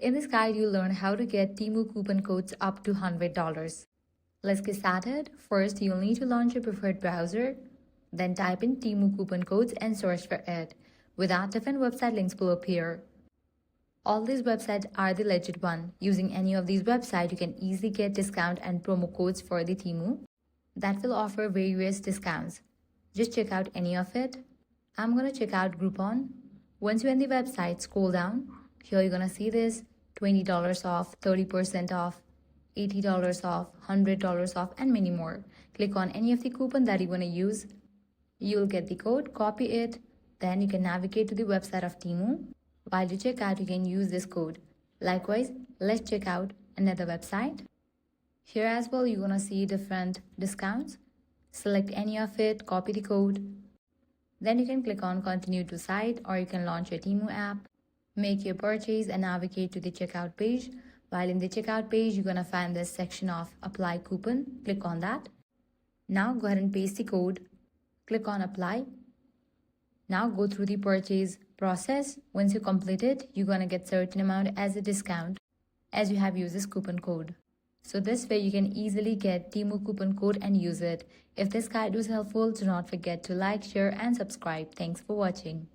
In this guide, you'll learn how to get Temu coupon codes up to $100. Let's get started. First, you'll need to launch your preferred browser. Then type in Temu coupon codes and search for it. With that, different website links will appear. All these websites are the legit one. Using any of these websites, you can easily get discount and promo codes for the Temu that will offer various discounts. Just check out any of it. I'm going to check out Groupon. Once you're in the website, scroll down. Here you're going to see this $20 off, 30% off, $80 off, $100 off, and many more. Click on any of the coupon that you want to use. You'll get the code, copy it, then you can navigate to the website of Temu. While you check out, you can use this code. Likewise, let's check out another website. Here as well, you're going to see different discounts. Select any of it, copy the code. Then you can click on continue to site, or you can launch your Temu app, make your purchase and navigate to the checkout page. While in the checkout page, you're going to find this section of apply coupon. Click on that. Now go ahead and paste the code. Click on apply. Now go through the purchase process. Once you complete it, you're going to get certain amount as a discount as you have used this coupon code. So this way you can easily get Temu coupon code and use it. If this guide was helpful, do not forget to like, share and subscribe. Thanks for watching.